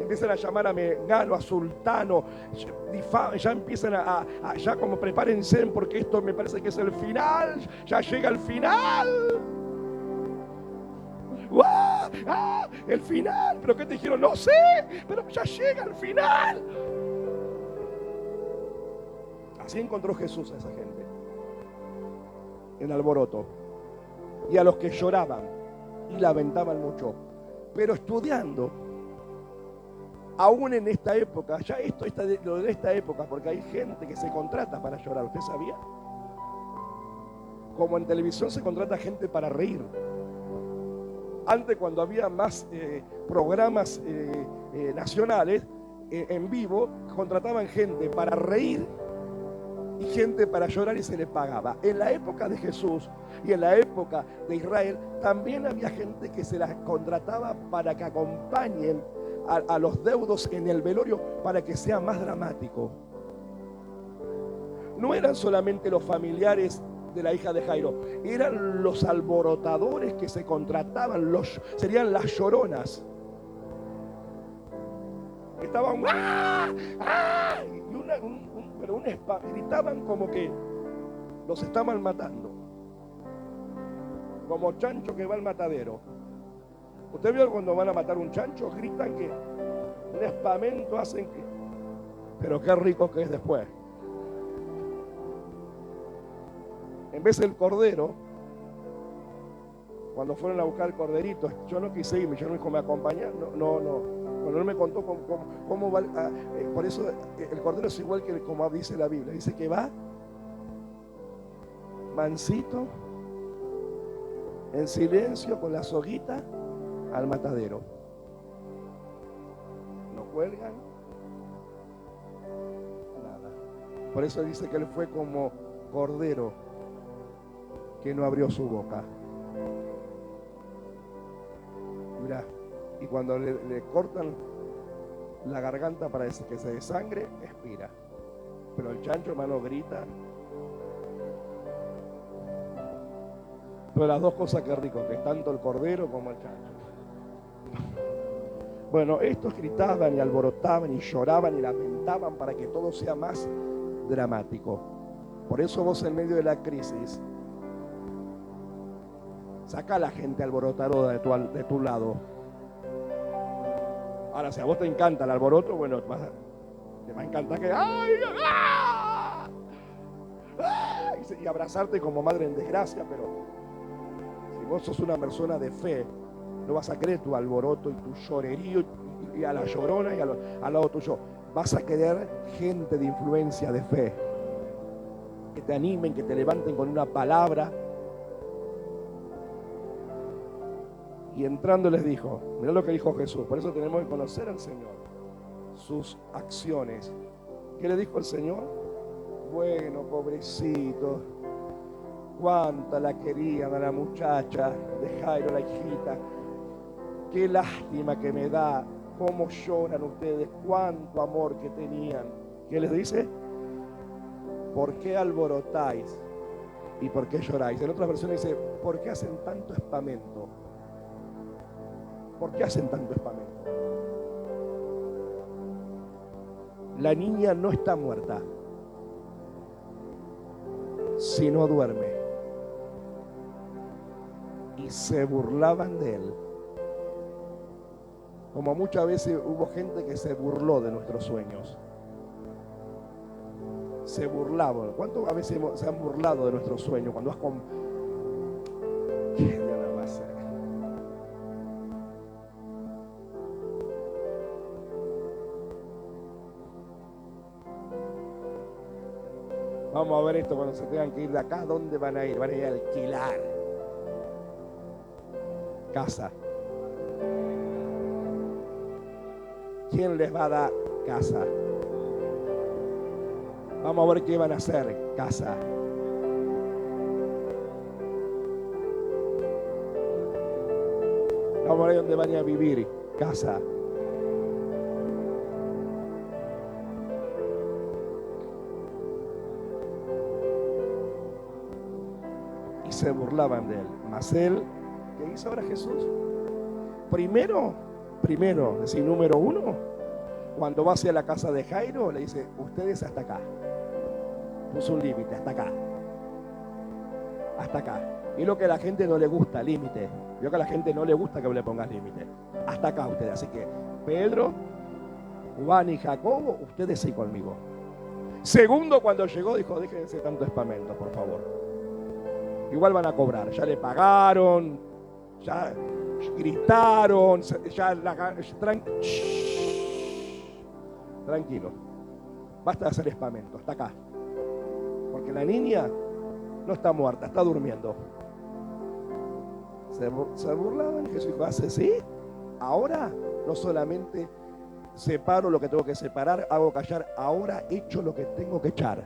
Speaker 1: Empiezan a llamar a Mengano, a Sultano, ya empiezan ya como prepárense porque esto me parece que es el final, ya llega el final. El final, pero ¿qué te dijeron? No sé, pero ya llega el final. Así encontró Jesús a esa gente en alboroto, y a los que lloraban y lamentaban mucho, pero estudiando. Aún en esta época, ya lo de esta época, porque hay gente que se contrata para llorar, ¿usted sabía? Como en televisión se contrata gente para reír. Antes, cuando había más programas nacionales en vivo, contrataban gente para reír y gente para llorar y se les pagaba. En la época de Jesús y en la época de Israel, también había gente que se las contrataba para que acompañen a los deudos en el velorio para que sea más dramático. No eran solamente los familiares de la hija de Jairo, eran los alborotadores que se contrataban, serían las lloronas. Estaban ¡ah! ¡Ah! Y gritaban como que los estaban matando, como chancho que va al matadero. ¿Usted vio cuando van a matar un chancho? Gritan que un espamento hacen que... Pero qué rico que es después. En vez del cordero, cuando fueron a buscar el corderito, yo no quise irme, yo no dijo me acompañan, no. Cuando él me contó cómo va, por eso el cordero es igual que como dice la Biblia, dice que va mansito, en silencio, con la soguita al matadero. No cuelgan, nada. Por eso dice que él fue como cordero que no abrió su boca. Mirá, y cuando le cortan la garganta para que se desangre, expira. Pero el chancho, hermano, grita. Pero las dos cosas que rico, que es tanto el cordero como el chancho. Bueno, estos gritaban y alborotaban y lloraban y lamentaban para que todo sea más dramático. Por eso vos en medio de la crisis, saca a la gente alborotadora de tu lado. Ahora, si a vos te encanta el alboroto, bueno, te va a encantar que... ¡ay! ¡Ah! ¡Ah! Y abrazarte como madre en desgracia, pero si vos sos una persona de fe, no vas a querer tu alboroto y tu llorerío y a la llorona y al lado tuyo. Vas a querer gente de influencia de fe, que te animen, que te levanten con una palabra. Y entrando les dijo, mirá lo que dijo Jesús, por eso tenemos que conocer al Señor, sus acciones. ¿Qué le dijo el Señor? Bueno, pobrecito, cuánta la querían a la muchacha de Jairo, la hijita. Qué lástima que me da, cómo lloran ustedes, cuánto amor que tenían. ¿Qué les dice? ¿Por qué alborotáis y por qué lloráis? En otra versión dice, ¿por qué hacen tanto espamento? ¿Por qué hacen tanto espamento? La niña no está muerta, sino duerme. Y se burlaban de él. Como muchas veces hubo gente que se burló de nuestros sueños. Se burlaban. ¿Cuántas veces se han burlado de nuestros sueños? Cuando vas con... ¿Qué Dios la va a hacer? Vamos a ver esto cuando se tengan que ir de acá. ¿Dónde van a ir? Van a ir a alquilar casa. ¿Quién les va a dar casa? Vamos a ver qué van a hacer. Casa. Vamos a ver dónde van a vivir. Casa. Y se burlaban de él. Mas él, ¿qué hizo ahora Jesús? Primero, decir número uno, cuando va hacia la casa de Jairo, le dice, ustedes hasta acá. Puso un límite, hasta acá. Hasta acá. Y lo que a la gente no le gusta, límite. Yo que a la gente no le gusta que le pongas límite. Hasta acá ustedes. Así que Pedro, Juan y Jacobo, ustedes sí conmigo. Segundo, cuando llegó, dijo, déjense tanto espamento, por favor. Igual van a cobrar. Ya le pagaron, ya gritaron, ya tranquilo. Basta de hacer espamento, hasta acá. Porque la niña no está muerta, está durmiendo. Se burlaban. Jesús dijo, ¿hace sí? Ahora no solamente separo lo que tengo que separar, hago callar, ahora echo lo que tengo que echar.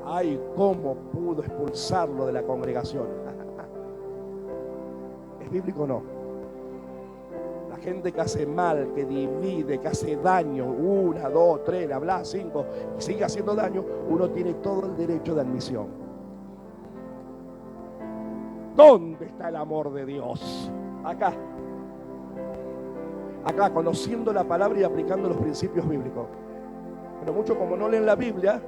Speaker 1: Ay, ¿cómo pudo expulsarlo de la congregación? ¿Es bíblico o no? La gente que hace mal, que divide, que hace daño, 1, 2, 3, habla 5, y sigue haciendo daño, uno tiene todo el derecho de admisión. ¿Dónde está el amor de Dios? Acá. Acá, conociendo la palabra y aplicando los principios bíblicos. Pero muchos, como no leen la Biblia,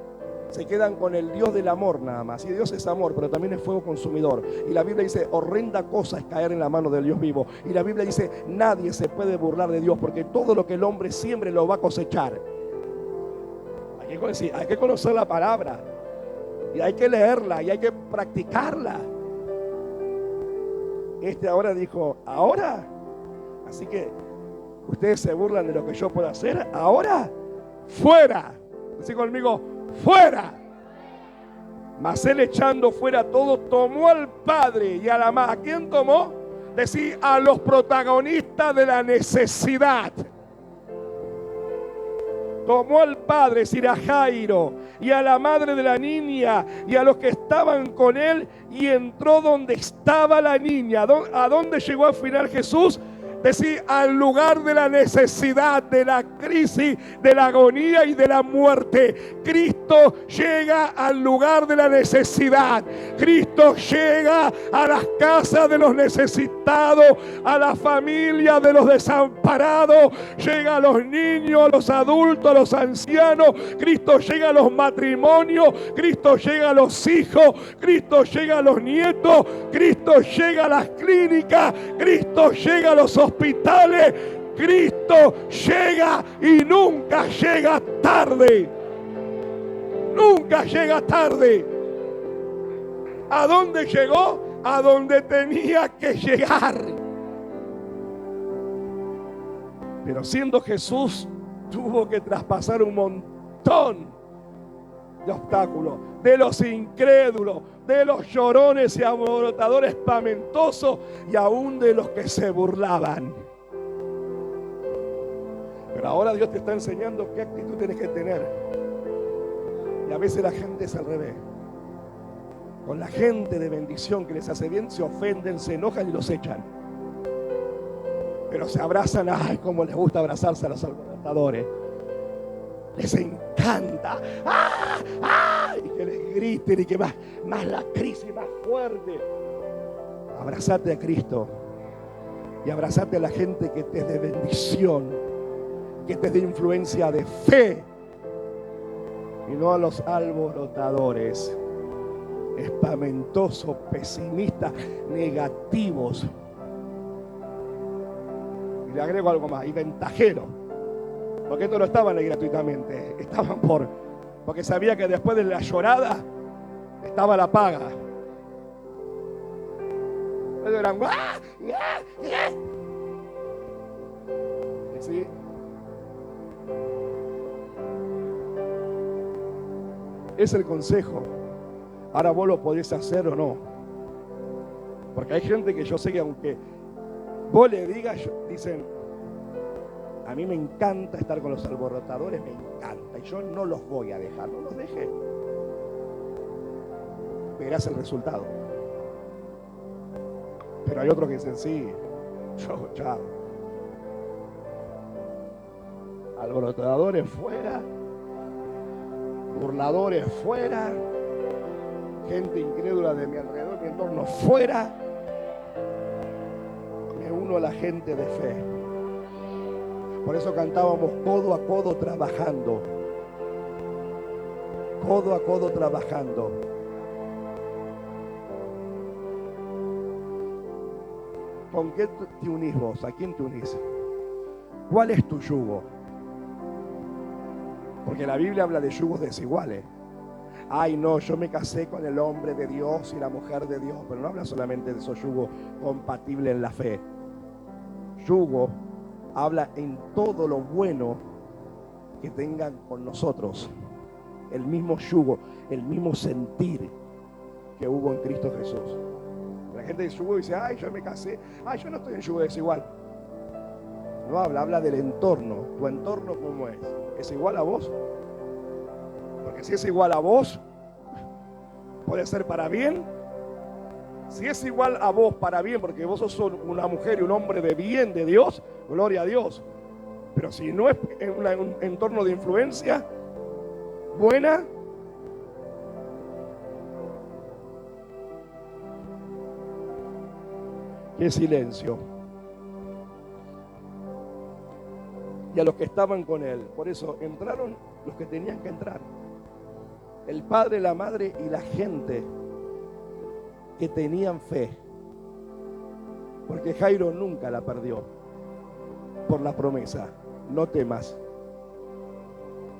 Speaker 1: se quedan con el Dios del amor nada más. Y Dios es amor, pero también es fuego consumidor. Y la Biblia dice, horrenda cosa es caer en la mano del Dios vivo. Y la Biblia dice, nadie se puede burlar de Dios, porque todo lo que el hombre siembre lo va a cosechar. Hay que conocer la palabra, y hay que leerla, y hay que practicarla. Ahora dijo, ¿ahora? Así que ustedes se burlan de lo que yo puedo hacer. Ahora, fuera. Así conmigo, fuera. Mas él, echando fuera todo, tomó al padre y a la madre. ¿A quién tomó? Decir, a los protagonistas de la necesidad. Tomó al padre, es decir, a Jairo, y a la madre de la niña, y a los que estaban con él, y entró donde estaba la niña. ¿A dónde llegó al final Jesús? Decir, al lugar de la necesidad, de la crisis, de la agonía y de la muerte. Cristo llega al lugar de la necesidad. Cristo llega a las casas de los necesitados, a la familia de los desamparados. Llega a los niños, a los adultos, a los ancianos. Cristo llega a los matrimonios. Cristo llega a los hijos. Cristo llega a los nietos. Cristo llega a las clínicas. Cristo llega a los hospitales. Cristo llega y nunca llega tarde. Nunca llega tarde. ¿A dónde llegó? A donde tenía que llegar. Pero siendo Jesús, tuvo que traspasar un montón de obstáculos, de los incrédulos, de los llorones y alborotadores espantosos, y aún de los que se burlaban. Pero ahora Dios te está enseñando qué actitud tienes que tener. Y a veces la gente es al revés. Con la gente de bendición que les hace bien, se ofenden, se enojan y los echan. Pero se abrazan, ay, cómo les gusta abrazarse a los alborotadores. Les encanta. ¡Ah! ¡Ah! Y que les griten y que más la crisis más fuerte. Abrazate a Cristo y abrazate a la gente que te es de bendición, que te es de influencia de fe, y no a los alborotadores espamentosos, pesimistas, negativos. Y le agrego algo más, y ventajeros. Porque esto no estaban ahí gratuitamente, estaban porque sabía que después de la llorada estaba la paga. Ellos eran ¿sí? Es el consejo. Ahora vos lo podés hacer o no. Porque hay gente que yo sé que aunque vos le digas, dicen, a mí me encanta estar con los alborotadores, me encanta, y yo no los voy a dejar, no los dejé. Verás el resultado. Pero hay otros que dicen, sí, yo, chao. Alborotadores fuera, burladores fuera, gente incrédula de mi alrededor, mi entorno fuera. Me uno a la gente de fe. Por eso cantábamos codo a codo trabajando. Codo a codo trabajando. ¿Con qué te unís vos? ¿A quién te unís? ¿Cuál es tu yugo? Porque la Biblia habla de yugos desiguales. Ay, no, yo me casé con el hombre de Dios y la mujer de Dios. Pero no habla solamente de esos yugos compatibles en la fe. Yugo habla en todo lo bueno que tengan con nosotros. El mismo yugo, el mismo sentir. que hubo en Cristo Jesús. La gente de yugo dice, ay, yo me casé, ay, yo no estoy en yugo desigual. No habla del entorno. ¿Tu entorno cómo es? ¿Es igual a vos? Porque si es igual a vos, puede ser para bien. Si es igual a vos para bien, porque vos sos una mujer y un hombre de bien de Dios, gloria a Dios. Pero si no es un entorno de influencia buena, qué silencio. Y a los que estaban con él, por eso entraron los que tenían que entrar: el padre, la madre y la gente que tenían fe, porque Jairo nunca la perdió por la promesa: no temas,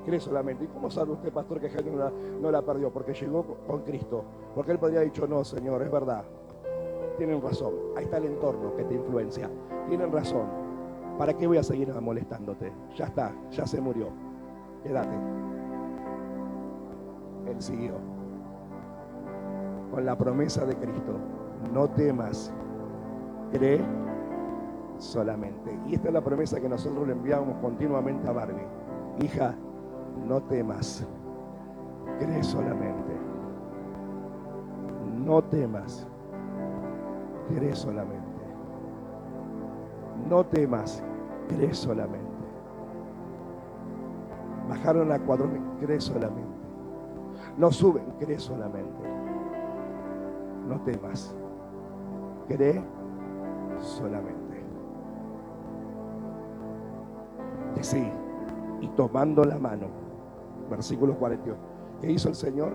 Speaker 1: cree solamente. ¿Y cómo sabe usted, pastor, que Jairo no la perdió? Porque llegó con Cristo, porque él podría haber dicho, no, Señor, es verdad, tienen razón, ahí está el entorno que te influencia, tienen razón, ¿para qué voy a seguir molestándote? Ya está, ya se murió, quédate. Él siguió con la promesa de Cristo: no temas, cree solamente. Y esta es la promesa que nosotros le enviamos continuamente a Barbie: hija, no temas, cree solamente. No temas, cree solamente. No temas, cree solamente. Bajaron a 4.000, cree solamente. No suben, cree solamente. No temas, cree solamente. Y sí, y tomando la mano, versículo 48, ¿qué hizo el Señor?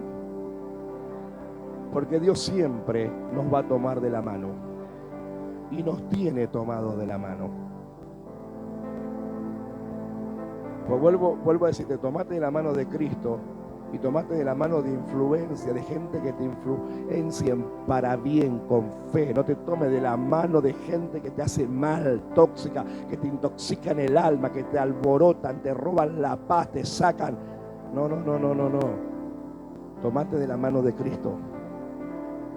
Speaker 1: Porque Dios siempre nos va a tomar de la mano, y nos tiene tomado de la mano. Pues vuelvo a decirte, tomate de la mano de Cristo y tomate de la mano de influencia, de gente que te influencien para bien, con fe. No te tome de la mano de gente que te hace mal, tóxica, que te intoxican el alma, que te alborotan, te roban la paz, te sacan. No. Tomate de la mano de Cristo,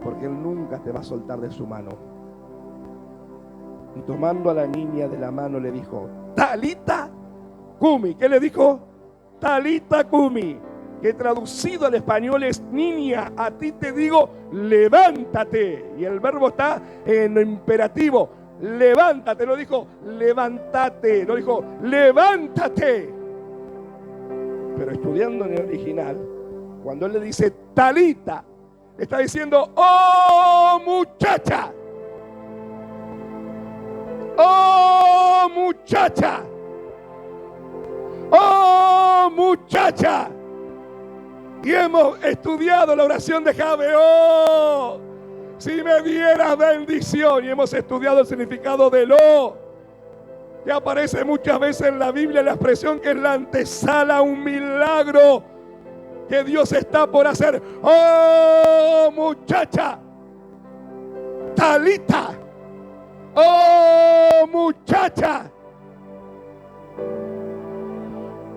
Speaker 1: porque Él nunca te va a soltar de su mano. Y tomando a la niña de la mano le dijo: Talita Cumi. ¿Qué le dijo? Talita Cumi, que traducido al español es: niña, a ti te digo, levántate. Y el verbo está en imperativo: levántate. No dijo levántate, no dijo levántate. Pero estudiando en el original, cuando él le dice Talita, le está diciendo: oh muchacha, oh muchacha, oh muchacha. Y hemos estudiado la oración de Jabe: oh, si me dieras bendición. Y hemos estudiado el significado del oh, que aparece muchas veces en la Biblia, la expresión que es la antesala a un milagro que Dios está por hacer. Oh muchacha, Talita, oh muchacha,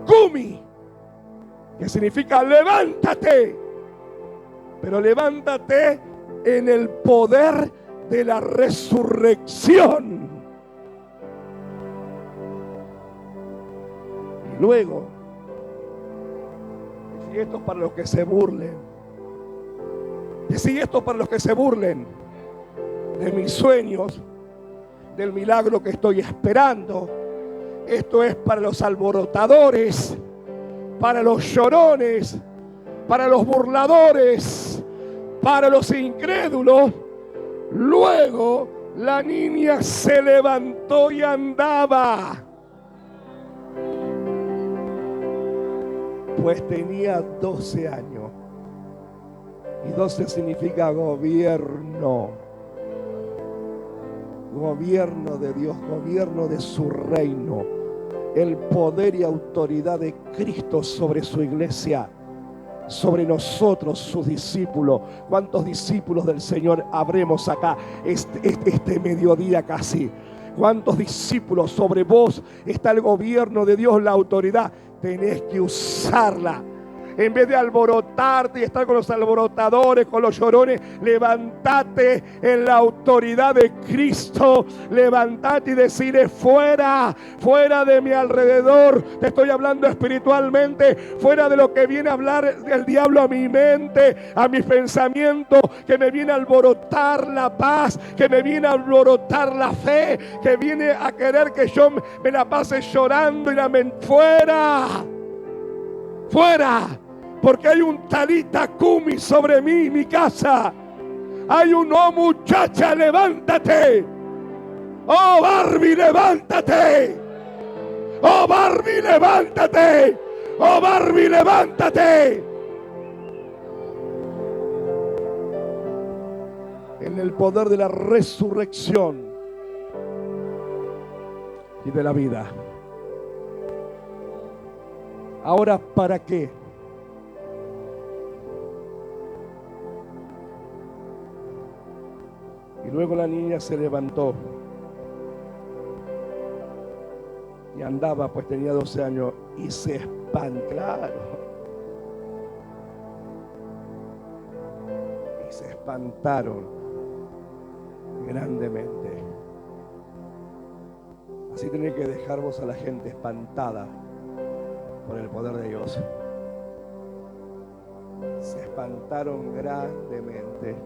Speaker 1: Cumi, que significa levántate, pero levántate en el poder de la resurrección. Y luego, y esto es para los que se burlen, esto es para los que se burlen de mis sueños, del milagro que estoy esperando. Esto es para los alborotadores, para los llorones, para los burladores, para los incrédulos. Luego la niña se levantó y andaba, pues tenía 12 años. Y 12 significa gobierno. Gobierno de Dios, gobierno de su reino. El poder y autoridad de Cristo sobre su iglesia, sobre nosotros, sus discípulos. ¿Cuántos discípulos del Señor habremos acá este mediodía casi? ¿Cuántos discípulos? Sobre vos está el gobierno de Dios, la autoridad. Tenés que usarla. En vez de alborotarte y estar con los alborotadores, con los llorones, levántate en la autoridad de Cristo. Levántate y decirle: fuera, fuera de mi alrededor. Te estoy hablando espiritualmente. Fuera de lo que viene a hablar el diablo a mi mente, a mis pensamientos, que me viene a alborotar la paz, que me viene a alborotar la fe, que viene a querer que yo me la pase llorando y fuera, fuera, porque hay un talita cumi sobre mí, mi casa. Hay un: oh muchacha, levántate. Oh Barbie, levántate. Oh Barbie, levántate. Oh Barbie, levántate. En el poder de la resurrección y de la vida. Ahora, ¿para qué? Y luego la niña se levantó y andaba, pues tenía 12 años, y se espantó, claro. Y se espantaron grandemente. Así tenéis que dejar vos a la gente espantada por el poder de Dios. Se espantaron grandemente.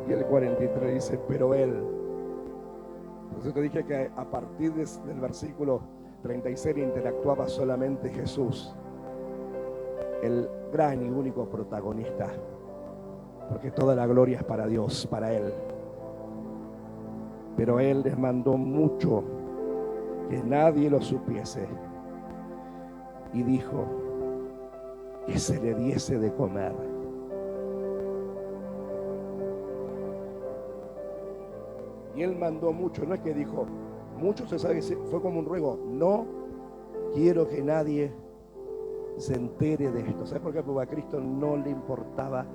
Speaker 1: Y el 43 dice: pero él. Por eso te dije que a partir del versículo 36 interactuaba solamente Jesús, el gran y único protagonista, porque toda la gloria es para Dios, para Él. Pero Él les mandó mucho que nadie lo supiese, y dijo que se le diese de comer. Y Él mandó mucho, no es que dijo mucho, se sabe que fue como un ruego: no quiero que nadie se entere de esto. ¿Sabes por qué? Porque a Cristo no le importaba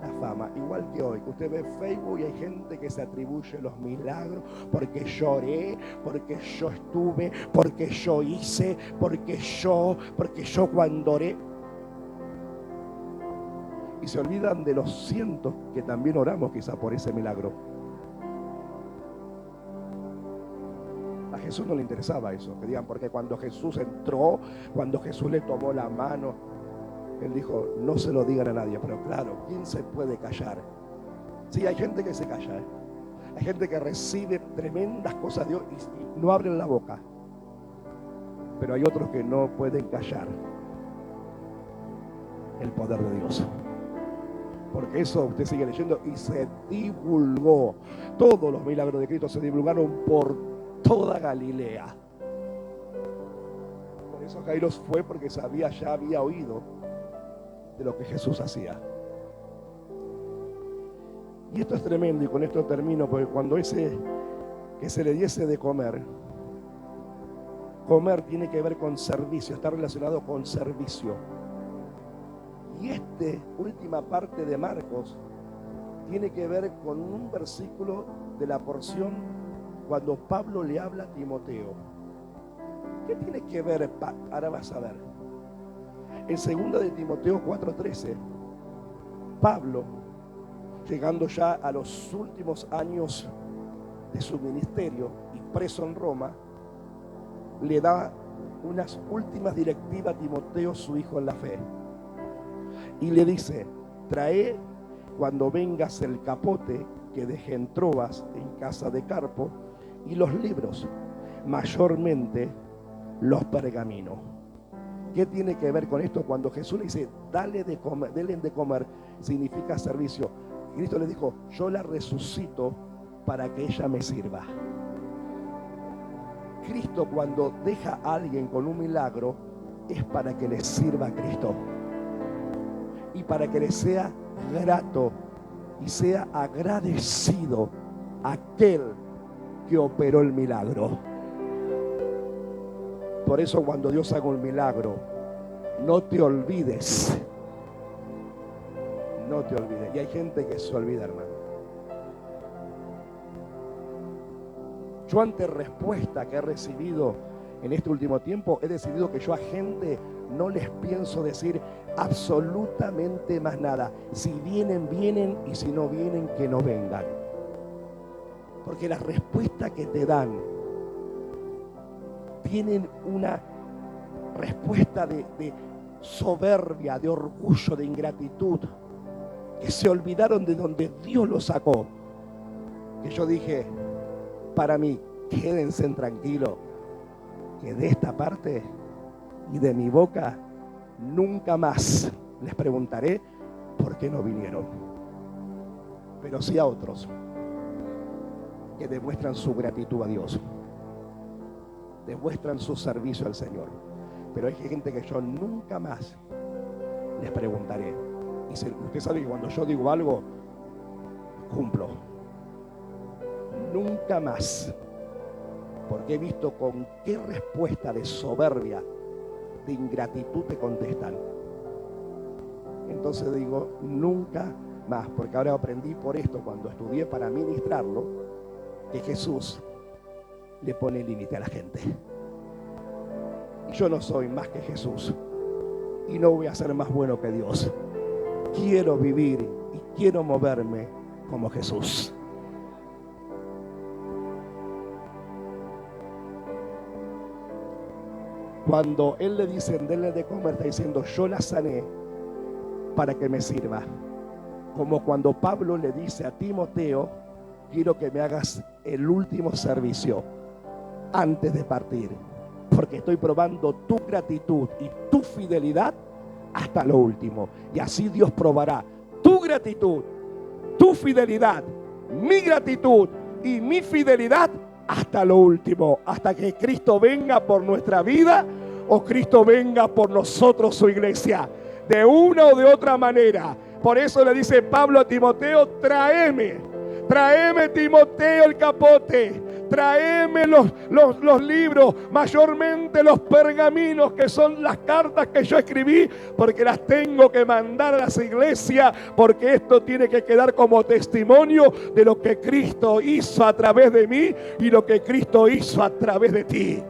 Speaker 1: la fama. Igual que hoy, que usted ve Facebook y hay gente que se atribuye los milagros porque lloré, porque yo estuve, porque yo hice, porque yo cuando oré. Y se olvidan de los cientos que también oramos quizá por ese milagro. A Jesús no le interesaba eso, que digan, porque cuando Jesús entró, cuando Jesús le tomó la mano, Él dijo: no se lo digan a nadie. Pero claro, ¿quién se puede callar? Sí, hay gente que se calla, ¿eh? Hay gente que recibe tremendas cosas de Dios y no abren la boca. Pero hay otros que no pueden callar el poder de Dios. Porque eso usted sigue leyendo, y se divulgó. Todos los milagros de Cristo se divulgaron por toda Galilea. Por eso Jairo fue, porque sabía, ya había oído de lo que Jesús hacía. Y esto es tremendo, y con esto termino, porque cuando que se le diese de comer tiene que ver con servicio, está relacionado con servicio. Y última parte de Marcos tiene que ver con un versículo de la porción cuando Pablo le habla a Timoteo. ¿Qué tiene que ver? Ahora vas a ver. En 2 de Timoteo 4:13, Pablo, llegando ya a los últimos años de su ministerio y preso en Roma, le da unas últimas directivas a Timoteo, su hijo en la fe. Y le dice: trae cuando vengas el capote que dejé en Troas, en casa de Carpo, y los libros, mayormente los pergaminos. ¿Qué tiene que ver con esto? Cuando Jesús le dice: denle de comer, significa servicio. Cristo le dijo: yo la resucito para que ella me sirva. Cristo, cuando deja a alguien con un milagro, es para que le sirva a Cristo y para que le sea grato y sea agradecido aquel que operó el milagro. Por eso, cuando Dios haga un milagro, no te olvides. No te olvides. Y hay gente que se olvida, hermano. Yo, ante respuesta que he recibido En este último tiempo he decidido que yo a gente no les pienso decir absolutamente más nada. Si vienen, vienen, y si no vienen, que no vengan. Porque la respuesta que te dan tienen una respuesta de soberbia, de orgullo, de ingratitud, que se olvidaron de donde Dios los sacó. Que yo dije, para mí, quédense tranquilos, que de esta parte y de mi boca nunca más les preguntaré por qué no vinieron. Pero sí a otros que demuestran su gratitud a Dios, demuestran su servicio al Señor. Pero hay gente que yo nunca más les preguntaré. Y usted sabe que cuando yo digo algo, cumplo. Nunca más. Porque he visto con qué respuesta de soberbia, de ingratitud te contestan. Entonces digo, nunca más. Porque ahora aprendí por esto, cuando estudié para ministrarlo, que Jesús le pone límite a la gente. Yo no soy más que Jesús y no voy a ser más bueno que Dios. Quiero vivir y quiero moverme como Jesús. Cuando Él le dice, denle de comer, está diciendo, yo la sané para que me sirva. Como cuando Pablo le dice a Timoteo, quiero que me hagas el último servicio antes de partir, porque estoy probando tu gratitud y tu fidelidad hasta lo último. Y así Dios probará tu gratitud, tu fidelidad, mi gratitud y mi fidelidad hasta lo último, hasta que Cristo venga por nuestra vida o Cristo venga por nosotros, su iglesia, de una o de otra manera. Por eso le dice Pablo a Timoteo, tráeme Timoteo el capote, tráeme los libros, mayormente los pergaminos, que son las cartas que yo escribí, porque las tengo que mandar a las iglesias, porque esto tiene que quedar como testimonio de lo que Cristo hizo a través de mí y lo que Cristo hizo a través de ti.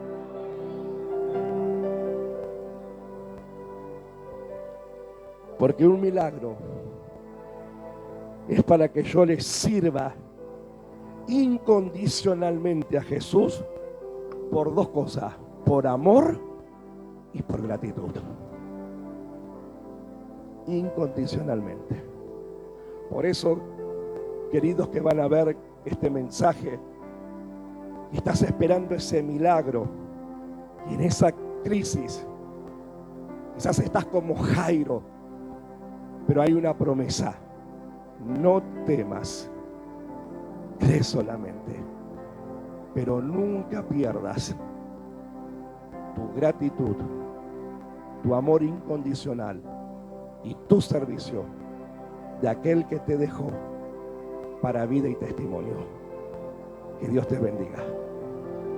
Speaker 1: Porque un milagro es para que yo le sirva incondicionalmente a Jesús por dos cosas: por amor y por gratitud. Incondicionalmente. Por eso, queridos que van a ver este mensaje, estás esperando ese milagro, y en esa crisis quizás estás como Jairo, pero hay una promesa: no temas, cree solamente, pero nunca pierdas tu gratitud, tu amor incondicional y tu servicio de aquel que te dejó para vida y testimonio. Que Dios te bendiga.